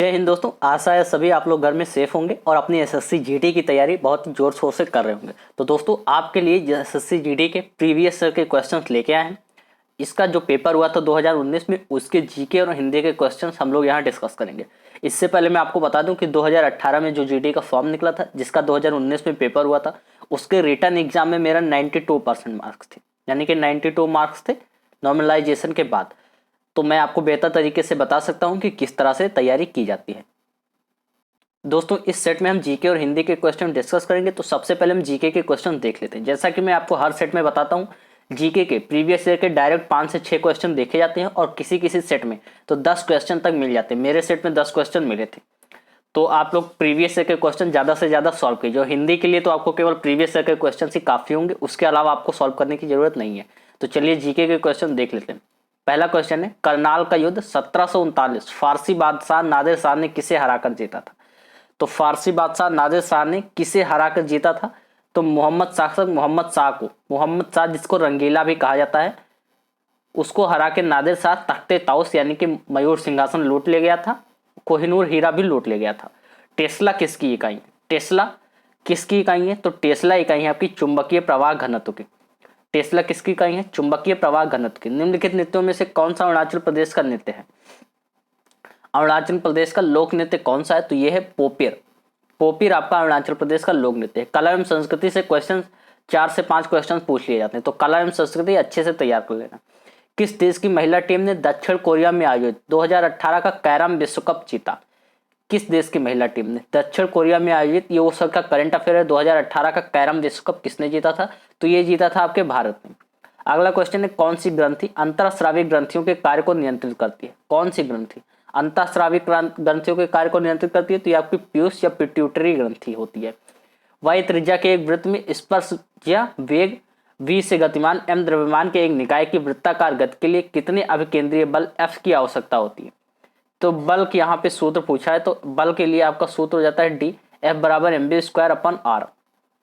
जय हिंद दोस्तों। आशा है सभी आप लोग घर में सेफ होंगे और अपनी एसएससी जीडी की तैयारी बहुत जोर शोर से कर रहे होंगे। तो दोस्तों आपके लिए एसएससी जीडी के प्रीवियस ईयर के क्वेश्चंस लेके आए हैं। इसका जो पेपर हुआ था 2019 में, उसके जीके और हिंदी के क्वेश्चंस हम लोग यहाँ डिस्कस करेंगे। इससे पहले मैं आपको बता दूं कि 2018 में जो जीडी का फॉर्म निकला था, जिसका 2019 में पेपर हुआ था, उसके रिटर्न एग्जाम में मेरा 92% मार्क्स थे, यानी कि 92 मार्क्स थे नॉर्मलाइजेशन के बाद। तो मैं आपको बेहतर तरीके से बता सकता हूं कि किस तरह से तैयारी की जाती है। दोस्तों इस सेट में हम जीके और हिंदी के क्वेश्चन डिस्कस करेंगे। तो सबसे पहले हम जीके के क्वेश्चन देख लेते हैं। जैसा कि मैं आपको हर सेट में बताता हूं, जीके के प्रीवियस ईयर के डायरेक्ट 5 से 6 क्वेश्चन देखे जाते हैं और किसी किसी सेट में तो 10 क्वेश्चन तक मिल जाते हैं। मेरे सेट में 10 क्वेश्चन मिले थे। तो आप लोग प्रीवियस ईयर के क्वेश्चन ज़्यादा से ज़्यादा सॉल्व कीजिए। और हिंदी के लिए तो आपको केवल प्रीवियस ईयर के क्वेश्चन ही काफ़ी होंगे, उसके अलावा आपको सॉल्व करने की जरूरत नहीं है। तो चलिए जीके के क्वेश्चन देख लेते हैं। पहला क्वेश्चन है, करनाल का युद्ध 1739 फारसी बादशाह नादिर शाह ने किसे हराकर जीता था? तो फारसी बादशाह नादिर शाह ने किसे हराकर जीता था? तो मोहम्मद शाह को, मोहम्मद शाह जिसको रंगीला भी कहा जाता है, उसको हरा के नादिर शाह तख्ते ताउस यानी कि मयूर सिंहासन लूट ले गया था। कोहिनूर हीरा भी लूट ले गया था। टेस्ला किसकी इकाई है? टेस्ला किसकी इकाई है? तो टेस्ला इकाई है आपकी चुंबकीय प्रवाह घनत्व की। टेस्ला किसकी इकाई है? चुंबकीय प्रवाह घनत्व की। निम्नलिखित नृत्यों में से कौन सा अरुणाचल प्रदेश का नृत्य है? अरुणाचल प्रदेश का लोक नृत्य कौन सा है? तो यह है पोपिर। पोपिर आपका अरुणाचल प्रदेश का लोक नृत्य है। कला एवं संस्कृति से क्वेश्चन 4 से 5 क्वेश्चन पूछ लिए जाते हैं। तो कला एवं संस्कृति अच्छे से तैयार कर लेना। किस देश की महिला टीम ने दक्षिण कोरिया में आयोजित 2018 का कैरम विश्व कप जीता? किस देश की महिला टीम ने दक्षिण कोरिया में आयोजित, ये उस का करंट अफेयर है, 2018 का कैरम विश्व कप किसने जीता था? तो ये जीता था आपके भारत ने। अगला क्वेश्चन है, कौन सी ग्रंथि अंतःस्रावी ग्रंथियों के कार्य को नियंत्रित करती है? कौन सी ग्रंथि अंतःस्रावी ग्रंथियों के कार्य को नियंत्रित करती है? तो ये आपकी पीयूष या पिट्यूटरी ग्रंथि होती है। वायु त्रिज्या के एक वृत्त में स्पर्श या वेग v से गतिमान m द्रव्यमान के एक निकाय की वृत्ताकार गति के लिए कितने अभिकेंद्रीय बल F की आवश्यकता होती है? तो बल की यहाँ पे सूत्र पूछा है, तो बल के लिए आपका सूत्र हो जाता है D, F बराबर mv²/r।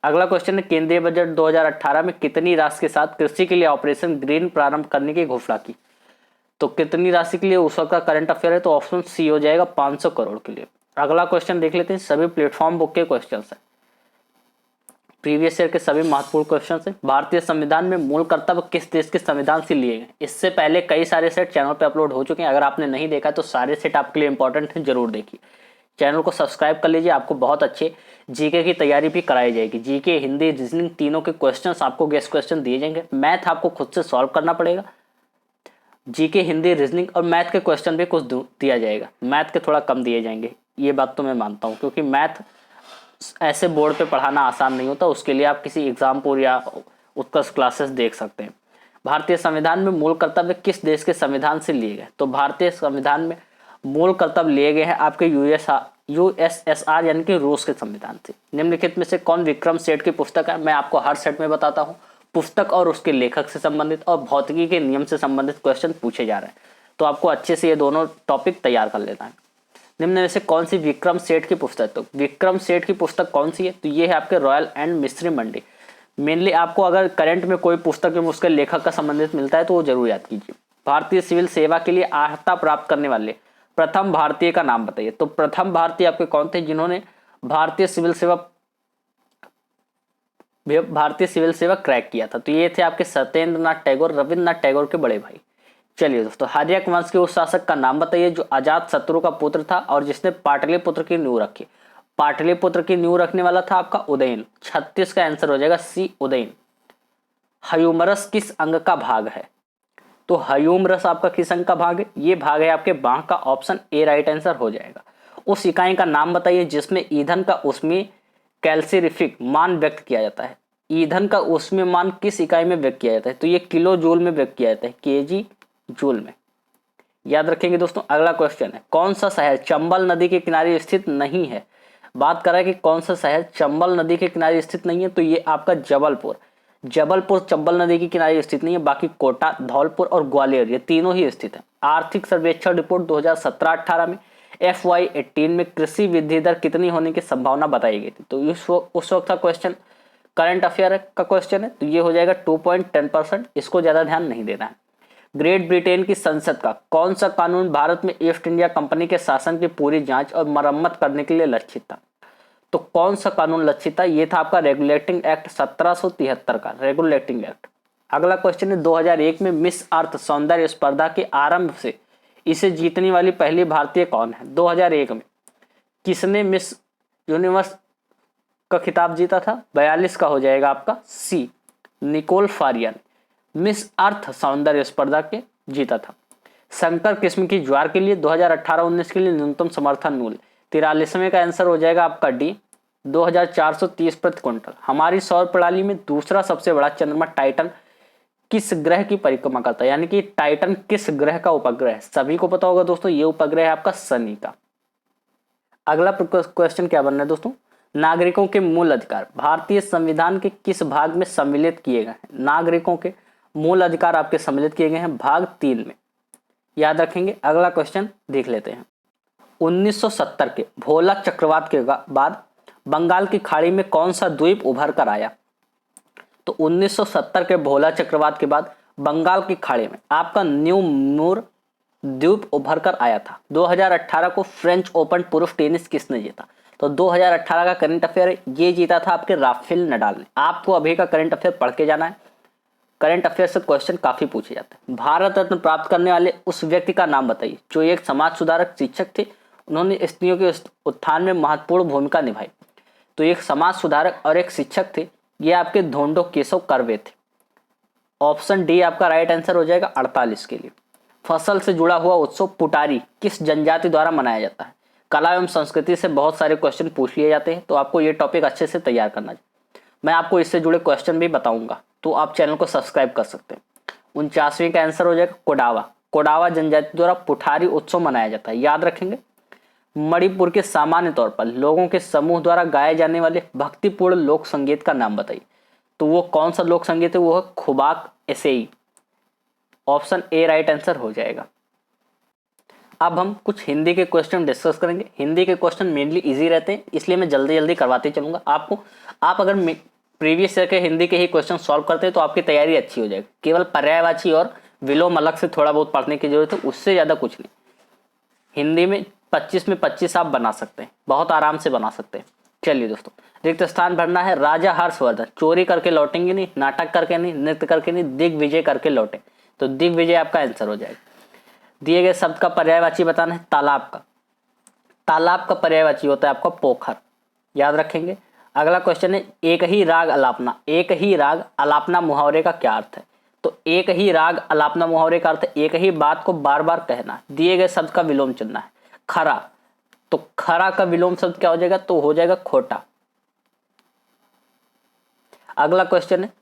अगला क्वेश्चन है, केंद्रीय बजट 2018 में कितनी राशि के साथ कृषि के लिए ऑपरेशन ग्रीन प्रारंभ करने की घोषणा की? तो कितनी राशि के लिए उस वक्त का करंट अफेयर है? तो ऑप्शन सी हो जाएगा 500 करोड़ के लिए। अगला क्वेश्चन देख लेते हैं। सभी प्लेटफॉर्म बुक के क्वेश्चन है, प्रीवियस ईयर के सभी महत्वपूर्ण क्वेश्चन है। भारतीय संविधान में मूल कर्तव्य किस देश के संविधान से लिए गए? इससे पहले कई सारे सेट चैनल पे अपलोड हो चुके हैं। अगर आपने नहीं देखा तो सारे सेट आपके लिए इंपॉर्टेंट है, जरूर देखिए। चैनल को सब्सक्राइब कर लीजिए, आपको बहुत अच्छे जीके की तैयारी भी कराई जाएगी। जीके, हिंदी, रीजनिंग तीनों के क्वेश्चंस आपको गेस्ट क्वेश्चन दिए जाएंगे। मैथ आपको खुद से सॉल्व करना पड़ेगा। जीके, हिंदी, रीजनिंग और मैथ के क्वेश्चन भी कुछ दिया जाएगा। मैथ के थोड़ा कम दिए जाएंगे, ये बात तो मैं मानता हूँ, क्योंकि मैथ ऐसे बोर्ड पे पढ़ाना आसान नहीं होता। उसके लिए आप किसी एग्जामपुर या उत्कर्ष क्लासेस देख सकते हैं। भारतीय संविधान में मूल कर्तव्य किस देश के संविधान से लिए गए? तो भारतीय संविधान में मूल कर्तव्य लिए गए हैं आपके यूएसएसआर यानी कि रूस के संविधान से। निम्नलिखित में से कौन विक्रम सेठ की पुस्तक है? मैं आपको हर सेट में बताता हूँ, पुस्तक और उसके लेखक से संबंधित और भौतिकी के नियम से संबंधित क्वेश्चन पूछे जा रहे हैं। तो आपको अच्छे से ये दोनों टॉपिक तैयार कर लेना है। निम्न में से कौन सी विक्रम सेठ की पुस्तक? तो विक्रम सेठ की पुस्तक कौन सी है? तो ये है आपके royal and mystery Mandi. Mainly आपको अगर करंट में कोई पुस्तक में उसके लेखक का संबंधित मिलता है तो वो जरूर याद कीजिए। भारतीय सिविल सेवा के लिए अर्हता प्राप्त करने वाले प्रथम भारतीय का नाम बताइए। तो प्रथम भारतीय आपके कौन थे जिन्होंने भारतीय सिविल सेवा क्रैक किया था? तो ये थे आपके सत्येंद्र नाथ टैगोर, रविन्द्रनाथ टैगोर के बड़े भाई। चलिए दोस्तों, हर्यक वंश के उस शासक का नाम बताइए जो अजात शत्रु का पुत्र था और जिसने पाटलिपुत्र की नींव रखी। पाटलिपुत्र की नींव रखने वाला था आपका उदयन। 36 का आंसर हो जाएगा सी, उदयन। हयूमरस किस अंग का भाग है? तो हयूमरस आपका किस अंग का भाग है? ये भाग है आपके बांह का। ऑप्शन ए राइट आंसर हो जाएगा। उस इकाई का नाम बताइए जिसमें ईंधन का ऊष्मीय कैल्सिफिक मान व्यक्त किया जाता है। ईंधन का ऊष्मीय मान किस इकाई में व्यक्त किया जाता है? तो ये किलो जूल में व्यक्त किया जाता है, केजी जूल में। याद रखेंगे दोस्तों। अगला क्वेश्चन है, कौन सा शहर चंबल नदी के किनारे स्थित नहीं है? बात कर रहा है कि कौन सा शहर चंबल नदी के किनारे स्थित नहीं है। तो ये आपका जबलपुर। जबलपुर चंबल नदी के किनारे स्थित नहीं है। बाकी कोटा, धौलपुर और ग्वालियर ये तीनों ही स्थित है। आर्थिक सर्वेक्षण रिपोर्ट 2017-18 में FY18 में कृषि वृद्धि दर कितनी होने की संभावना बताई गई थी? तो उस वक्त का क्वेश्चन करंट अफेयर का क्वेश्चन है, तो ये हो जाएगा 2.10%। इसको ज्यादा ध्यान नहीं देना है। ग्रेट ब्रिटेन की संसद का कौन सा कानून भारत में ईस्ट इंडिया कंपनी के शासन की पूरी जांच और मरम्मत करने के लिए लक्षित था? तो कौन सा कानून लक्षित था? ये था आपका रेगुलेटिंग एक्ट 1773 का रेगुलेटिंग एक्ट। अगला क्वेश्चन है 2001 में मिस अर्थ सौंदर्य स्पर्धा के आरंभ से इसे जीतने वाली पहली भारतीय कौन है? 2001 में किसने मिस यूनिवर्स का खिताब जीता था? 42 का हो जाएगा आपका सी, निकोल फारिया ने मिस अर्थ सौंदर्य स्पर्धा के जीता था। संकर किस्म की ज्वार के लिए 2018-19 के लिए न्यूनतम समर्थन मूल्य 43वें का आंसर हो जाएगा आपका डी, 2430 प्रति क्विंटल। हमारी सौर प्रणाली में दूसरा सबसे बड़ा चंद्रमा टाइटन किस ग्रह की परिक्रमा करता है? यानी कि टाइटन किस ग्रह का उपग्रह है? सभी को पता होगा दोस्तों, ये उपग्रह है आपका शनि का। अगला क्वेश्चन क्या बन रहा है दोस्तों? नागरिकों के मूल अधिकार भारतीय संविधान के किस भाग में सम्मिलित किए गए हैं? नागरिकों के मूल अधिकार आपके सम्मिलित किए गए हैं भाग 3 में, याद रखेंगे। अगला क्वेश्चन देख लेते हैं। 1970 के भोला चक्रवात के बाद बंगाल की खाड़ी में कौन सा द्वीप उभर कर आया? तो 1970 के भोला चक्रवात के बाद बंगाल की खाड़ी में आपका न्यू मूर द्वीप उभर कर आया था। 2018 को फ्रेंच ओपन पुरुष टेनिस किसने जीता? तो 2018 का करंट अफेयर ये जीता था आपके राफेल नडाल ने। आपको अभी का करंट अफेयर पढ़ के जाना है, करंट अफेयर से क्वेश्चन काफी पूछे जाते हैं। भारत रत्न प्राप्त करने वाले उस व्यक्ति का नाम बताइए जो एक समाज सुधारक शिक्षक थे, उन्होंने स्त्रियों के उत्थान में महत्वपूर्ण भूमिका निभाई। तो एक समाज सुधारक और एक शिक्षक थे, ये आपके धोंडो केशव कर्वे थे। ऑप्शन डी आपका राइट आंसर हो जाएगा 48 के लिए। फसल से जुड़ा हुआ उत्सव पुटारी किस जनजाति द्वारा मनाया जाता है? कला एवं संस्कृति से बहुत सारे क्वेश्चन पूछ लिए जाते हैं, तो आपको ये टॉपिक अच्छे से तैयार करना चाहिए। मैं आपको इससे जुड़े क्वेश्चन भी बताऊंगा, तो आप चैनल को सब्सक्राइब कर सकते हैं। 49वीं का आंसर हो जाएगा कोडावा। कोडावा जनजाति द्वारा पुठारी उत्सव मनाया जाता है, याद रखेंगे। मणिपुर के सामान्य तौर पर लोगों के समूह द्वारा गाए जाने वाले भक्तिपूर्ण लोक संगीत का नाम बताइए। तो वो कौन सा लोक संगीत है? वो है खुबाक essay. Option A right answer हो जाएगा। अब हम कुछ हिंदी के क्वेश्चन डिस्कस करेंगे। हिंदी के क्वेश्चन मेनली इजी रहते हैं, इसलिए मैं जल्दी जल्दी करवाते चलूंगा आपको। आप अगर प्रीवियस ईयर के हिंदी के ही क्वेश्चन सॉल्व करते हैं तो आपकी तैयारी अच्छी हो जाएगी। केवल पर्यायवाची और विलोम अलग से थोड़ा बहुत पढ़ने की जरूरत है, उससे ज़्यादा कुछ नहीं। हिंदी में 25 में 25 आप बना सकते हैं, बहुत आराम से बना सकते हैं। चलिए दोस्तों, रिक्त स्थान भरना है। राजा हर्षवर्धन चोरी करके लौटेंगे नहीं, नाटक करके नहीं, नृत्य करके नहीं, दिग्विजय करके लौटे। तो दिग्विजय आपका आंसर हो जाएगा। दिए गए शब्द का पर्यायवाची बताना है। तालाब का, तालाब का पर्यायवाची होता है आपका पोखर, याद रखेंगे। अगला क्वेश्चन है एक ही राग अलापना। एक ही राग अलापना मुहावरे का क्या अर्थ है? तो एक ही राग अलापना मुहावरे का अर्थ है एक ही बात को बार बार कहना। दिए गए शब्द का विलोम चुनना है। खरा, तो खरा का विलोम शब्द क्या हो जाएगा? तो हो जाएगा खोटा। अगला क्वेश्चन है,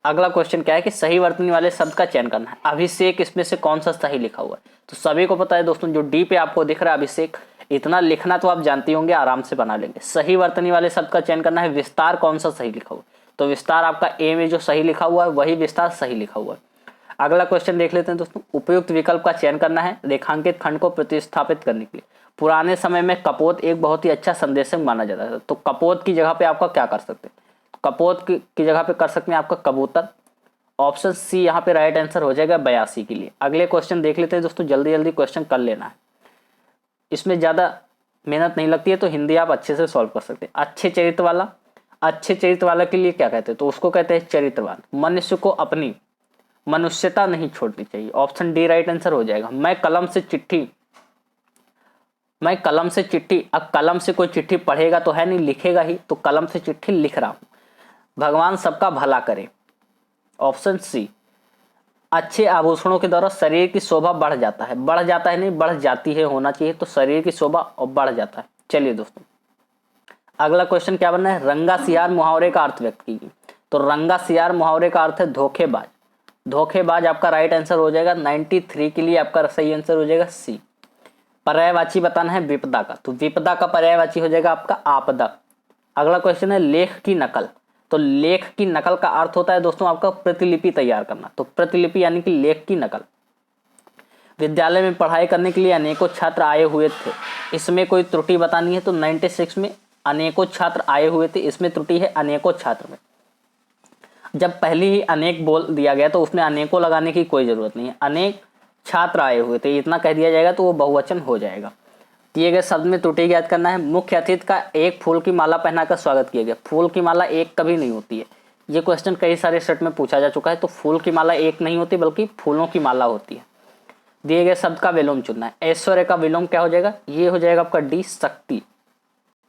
अगला क्वेश्चन क्या है कि सही वर्तनी वाले शब्द का चयन करना है। अभिषेक, इसमें से कौन सा सही लिखा हुआ है? तो सभी को पता है दोस्तों, जो डी पे आपको दिख रहा है अभिषेक, इतना लिखना तो आप जानते होंगे, आराम से बना लेंगे। सही वर्तनी वाले शब्द का चयन करना है। विस्तार कौन सा सही लिखा हुआ है? तो विस्तार आपका ए में जो सही लिखा हुआ है वही विस्तार सही लिखा हुआ है। अगला क्वेश्चन देख लेते हैं दोस्तों। उपयुक्त विकल्प का चयन करना है रेखांकित खंड को प्रतिस्थापित करने के लिए। पुराने समय में कपोत एक बहुत ही अच्छा संदेशक माना जाता था, तो कपोत की जगह पे आपका क्या कर सकते हैं? कपोत की जगह पे कर सकते हैं आपका कबूतर। ऑप्शन सी यहाँ पे राइट आंसर हो जाएगा 82 के लिए। अगले क्वेश्चन देख लेते हैं दोस्तों, जल्दी जल्दी क्वेश्चन कर लेना है, इसमें ज़्यादा मेहनत नहीं लगती है, तो हिंदी आप अच्छे से सॉल्व कर सकते हैं। अच्छे चरित्र वाला, अच्छे चरित्र वाला के लिए क्या कहते हैं? तो उसको कहते हैं चरित्रवान। मनुष्य को अपनी मनुष्यता नहीं छोड़नी चाहिए। ऑप्शन डी राइट आंसर हो जाएगा। मैं कलम से चिट्ठी, अब कलम से कोई चिट्ठी पढ़ेगा तो है नहीं, लिखेगा ही, तो कलम से चिट्ठी लिख रहा हूं। भगवान सबका भला करे। Option C. अच्छे आभूषणों के द्वारा शरीर की शोभा बढ़ जाता है, बढ़ जाता है नहीं, बढ़ जाती है होना चाहिए, तो शरीर की शोभा और बढ़ जाता है। चलिए दोस्तों, अगला क्वेश्चन क्या बनना है? रंगा सियार मुहावरे का अर्थ व्यक्त कीजिए। तो रंगा सियार मुहावरे का अर्थ है धोखेबाज। धोखेबाज आपका राइट आंसर हो जाएगा। 93 के लिए आपका सही आंसर हो जाएगा सी। पर्यायवाची बताना है विपदा का, तो विपदा का पर्यायवाची हो जाएगा आपका आपदा। अगला क्वेश्चन है लेख की नकल। तो लेख की नकल का अर्थ होता है दोस्तों आपका प्रतिलिपि तैयार करना। तो प्रतिलिपि यानी कि लेख की नकल। विद्यालय में पढ़ाई करने के लिए अनेकों छात्र आए हुए थे, इसमें कोई त्रुटि बतानी है। तो 96 में अनेकों छात्र आए हुए थे, इसमें त्रुटि है अनेकों छात्र में। जब पहले ही अनेक बोल दिया गया तो उसमें अनेकों लगाने की कोई ज़रूरत नहीं है। अनेक छात्र आए हुए थे, इतना कह दिया जाएगा तो वो बहुवचन हो जाएगा। दिए गए शब्द में त्रुटि ज्ञात करना है। मुख्य अतिथि का एक फूल की माला पहनाकर स्वागत किया गया। फूल की माला एक कभी नहीं होती है। ये क्वेश्चन कई सारे सेट में पूछा जा चुका है। तो फूल की माला एक नहीं होती बल्कि फूलों की माला होती है। दिए गए शब्द का विलोम चुनना है। ऐश्वर्य का विलोम क्या हो जाएगा? ये हो जाएगा आपका डी, शक्ति।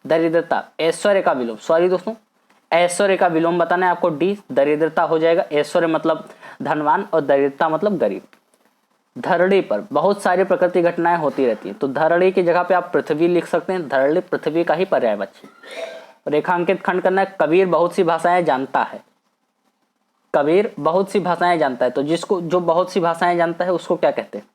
दरिद्रता, ऐश्वर्य का विलोम, सॉरी दोस्तों, ऐश्वर्य का विलोम बताना है आपको, डी, दरिद्रता हो जाएगा। ऐश्वर्य मतलब धनवान और दरिद्रता मतलब गरीब। धरणी पर बहुत सारी प्रकृति घटनाएं होती रहती हैं, तो धरणी की जगह पे आप पृथ्वी लिख सकते हैं। धरणी पृथ्वी का ही पर्यायवाची। रेखांकित खंड करना है। कबीर बहुत सी भाषाएं जानता है। कबीर बहुत सी भाषाएं जानता है, तो जिसको जो बहुत सी भाषाएं जानता है उसको क्या कहते हैं?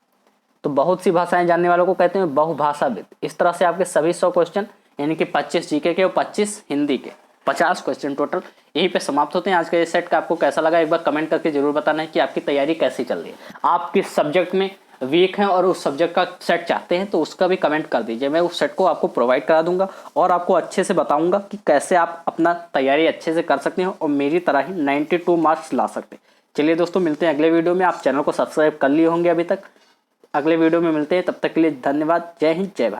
तो बहुत सी भाषाएं जानने वालों को कहते हैं बहुभाषाविद। इस तरह से आपके सभी 100 क्वेश्चन यानी कि 25 जीके के और 25 हिंदी के 50 क्वेश्चन टोटल यहीं पे समाप्त होते हैं। आज का ये सेट का आपको कैसा लगा एक बार कमेंट करके जरूर बताना है कि आपकी तैयारी कैसी चल रही है। आप किस सब्जेक्ट में वीक हैं और उस सब्जेक्ट का सेट चाहते हैं तो उसका भी कमेंट कर दीजिए। मैं उस सेट को आपको प्रोवाइड करा दूंगा और आपको अच्छे से बताऊंगा कि कैसे आप अपना तैयारी अच्छे से कर सकते हैं और मेरी तरह ही 92 मार्क्स ला सकते हैं। चलिए दोस्तों, मिलते हैं अगले वीडियो में। आप चैनल को सब्सक्राइब कर लिए होंगे अभी तक। अगले वीडियो में मिलते हैं, तब तक के लिए धन्यवाद। जय हिंद, जय भारत।